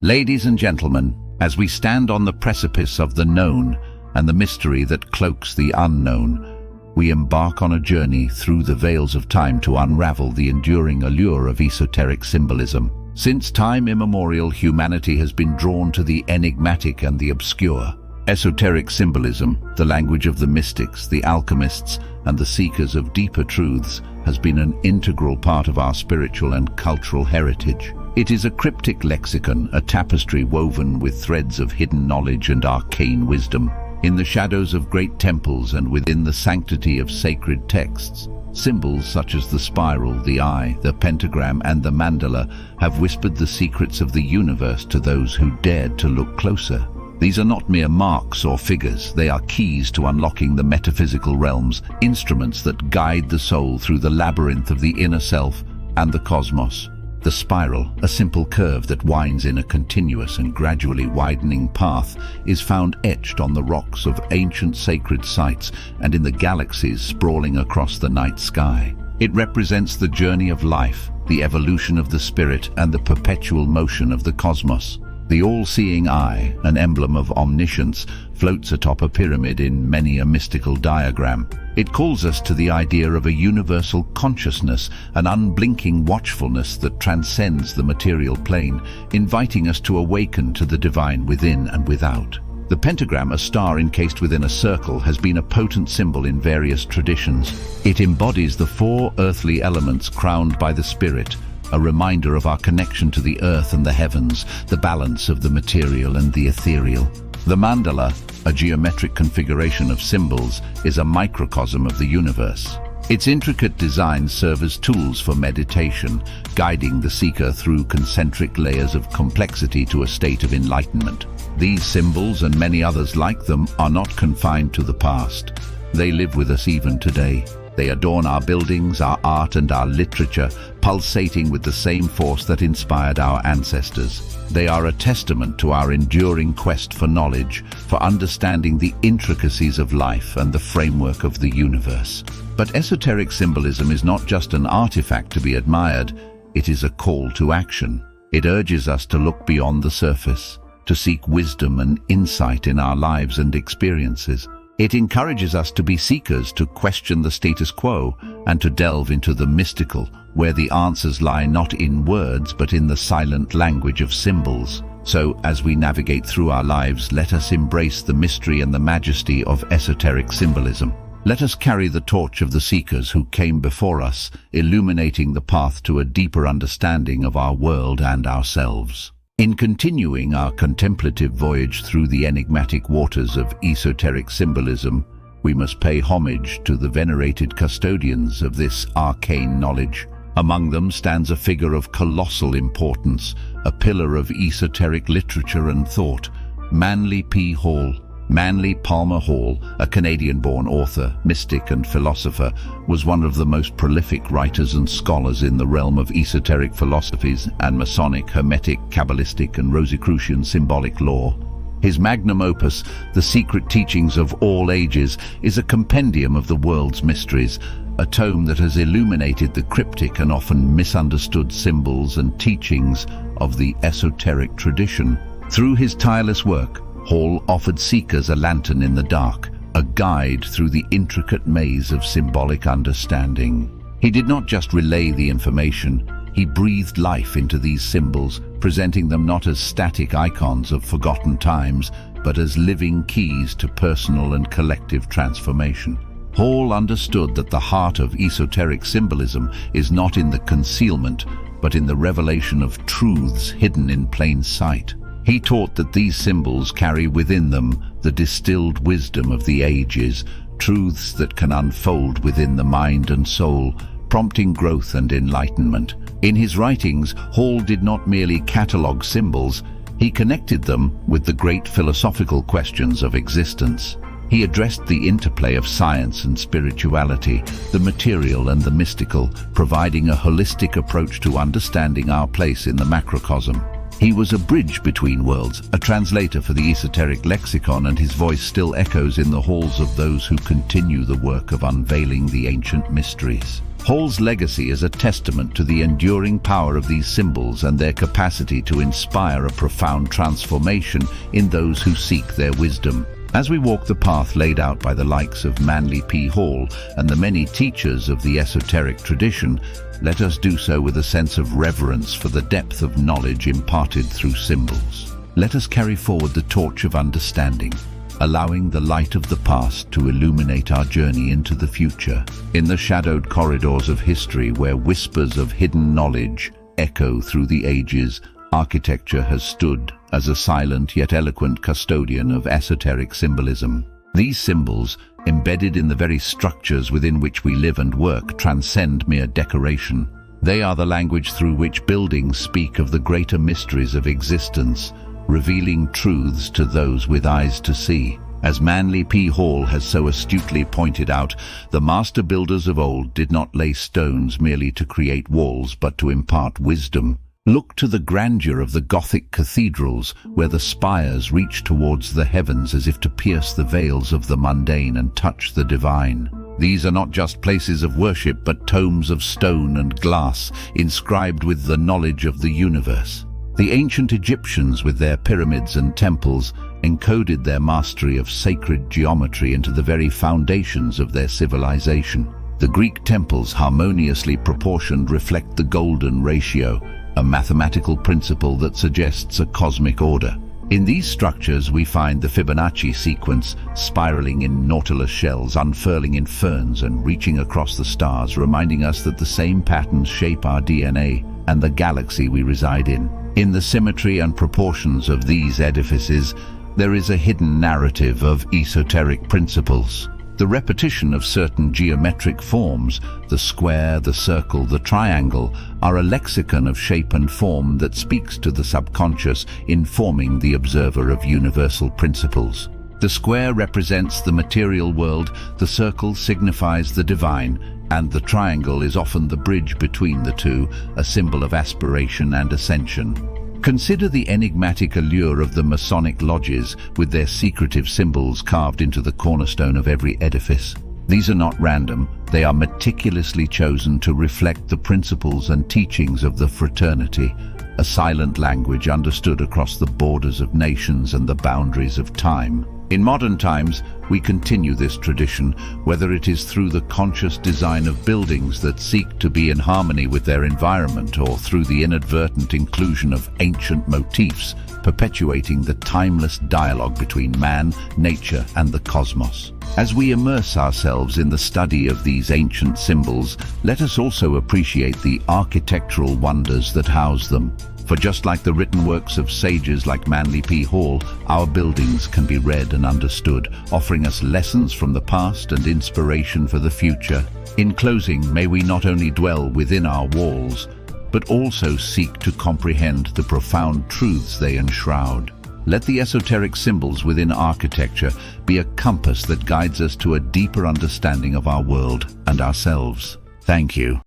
Ladies and gentlemen, as we stand on the precipice of the known and the mystery that cloaks the unknown, we embark on a journey through the veils of time to unravel the enduring allure of esoteric symbolism. Since time immemorial, humanity has been drawn to the enigmatic and the obscure. Esoteric symbolism, the language of the mystics, the alchemists, and the seekers of deeper truths, has been an integral part of our spiritual and cultural heritage. It is a cryptic lexicon, a tapestry woven with threads of hidden knowledge and arcane wisdom. In the shadows of great temples and within the sanctity of sacred texts, symbols such as the spiral, the eye, the pentagram, and the mandala have whispered the secrets of the universe to those who dared to look closer. These are not mere marks or figures, they are keys to unlocking the metaphysical realms, instruments that guide the soul through the labyrinth of the inner self and the cosmos. The spiral, a simple curve that winds in a continuous and gradually widening path, is found etched on the rocks of ancient sacred sites and in the galaxies sprawling across the night sky. It represents the journey of life, the evolution of the spirit, and the perpetual motion of the cosmos. The all-seeing eye, an emblem of omniscience, floats atop a pyramid in many a mystical diagram. It calls us to the idea of a universal consciousness, an unblinking watchfulness that transcends the material plane, inviting us to awaken to the divine within and without. The pentagram, a star encased within a circle, has been a potent symbol in various traditions. It embodies the four earthly elements crowned by the spirit, a reminder of our connection to the earth and the heavens, the balance of the material and the ethereal. The mandala, a geometric configuration of symbols, is a microcosm of the universe. Its intricate designs serve as tools for meditation, guiding the seeker through concentric layers of complexity to a state of enlightenment. These symbols, and many others like them, are not confined to the past. They live with us even today. They adorn our buildings, our art, and our literature, pulsating with the same force that inspired our ancestors. They are a testament to our enduring quest for knowledge, for understanding the intricacies of life and the framework of the universe. But esoteric symbolism is not just an artifact to be admired, it is a call to action. It urges us to look beyond the surface, to seek wisdom and insight in our lives and experiences. It encourages us to be seekers, to question the status quo, and to delve into the mystical, where the answers lie not in words but in the silent language of symbols. So, as we navigate through our lives, let us embrace the mystery and the majesty of esoteric symbolism. Let us carry the torch of the seekers who came before us, illuminating the path to a deeper understanding of our world and ourselves. In continuing our contemplative voyage through the enigmatic waters of esoteric symbolism, we must pay homage to the venerated custodians of this arcane knowledge. Among them stands a figure of colossal importance, a pillar of esoteric literature and thought, Manley P Hall. Manley Palmer Hall, a Canadian-born author, mystic and philosopher, was one of the most prolific writers and scholars in the realm of esoteric philosophies and Masonic, Hermetic, Kabbalistic and Rosicrucian symbolic lore. His magnum opus, The Secret Teachings of All Ages, is a compendium of the world's mysteries, a tome that has illuminated the cryptic and often misunderstood symbols and teachings of the esoteric tradition. Through his tireless work, Hall offered seekers a lantern in the dark, a guide through the intricate maze of symbolic understanding. He did not just relay the information, he breathed life into these symbols, presenting them not as static icons of forgotten times, but as living keys to personal and collective transformation. Hall understood that the heart of esoteric symbolism is not in the concealment, but in the revelation of truths hidden in plain sight. He taught that these symbols carry within them the distilled wisdom of the ages, truths that can unfold within the mind and soul, prompting growth and enlightenment. In his writings, Hall did not merely catalogue symbols, he connected them with the great philosophical questions of existence. He addressed the interplay of science and spirituality, the material and the mystical, providing a holistic approach to understanding our place in the macrocosm. He was a bridge between worlds, a translator for the esoteric lexicon, and his voice still echoes in the halls of those who continue the work of unveiling the ancient mysteries. Hall's legacy is a testament to the enduring power of these symbols and their capacity to inspire a profound transformation in those who seek their wisdom. As we walk the path laid out by the likes of Manley P Hall and the many teachers of the esoteric tradition, let us do so with a sense of reverence for the depth of knowledge imparted through symbols. Let us carry forward the torch of understanding, allowing the light of the past to illuminate our journey into the future. In the shadowed corridors of history where whispers of hidden knowledge echo through the ages, architecture has stood as a silent yet eloquent custodian of esoteric symbolism. These symbols, embedded in the very structures within which we live and work, transcend mere decoration. They are the language through which buildings speak of the greater mysteries of existence, revealing truths to those with eyes to see. As Manley P Hall has so astutely pointed out, the master builders of old did not lay stones merely to create walls, but to impart wisdom. Look to the grandeur of the Gothic cathedrals, where the spires reach towards the heavens as if to pierce the veils of the mundane and touch the divine. These are not just places of worship, but tomes of stone and glass, inscribed with the knowledge of the universe. The ancient Egyptians, with their pyramids and temples, encoded their mastery of sacred geometry into the very foundations of their civilization. The Greek temples, harmoniously proportioned, reflect the golden ratio, a mathematical principle that suggests a cosmic order. In these structures we find the Fibonacci sequence, spiraling in nautilus shells, unfurling in ferns, and reaching across the stars, reminding us that the same patterns shape our DNA and the galaxy we reside in. In the symmetry and proportions of these edifices, there is a hidden narrative of esoteric principles. The repetition of certain geometric forms, the square, the circle, the triangle, are a lexicon of shape and form that speaks to the subconscious, informing the observer of universal principles. The square represents the material world, the circle signifies the divine, and the triangle is often the bridge between the two, a symbol of aspiration and ascension. Consider the enigmatic allure of the Masonic lodges, with their secretive symbols carved into the cornerstone of every edifice. These are not random, they are meticulously chosen to reflect the principles and teachings of the fraternity, a silent language understood across the borders of nations and the boundaries of time. In modern times, we continue this tradition, whether it is through the conscious design of buildings that seek to be in harmony with their environment, or through the inadvertent inclusion of ancient motifs, perpetuating the timeless dialogue between man, nature, and the cosmos. As we immerse ourselves in the study of these ancient symbols, let us also appreciate the architectural wonders that house them. For just like the written works of sages like Manley P Hall, our buildings can be read and understood, offering us lessons from the past and inspiration for the future. In closing, may we not only dwell within our walls, but also seek to comprehend the profound truths they enshroud. Let the esoteric symbols within architecture be a compass that guides us to a deeper understanding of our world and ourselves. Thank you.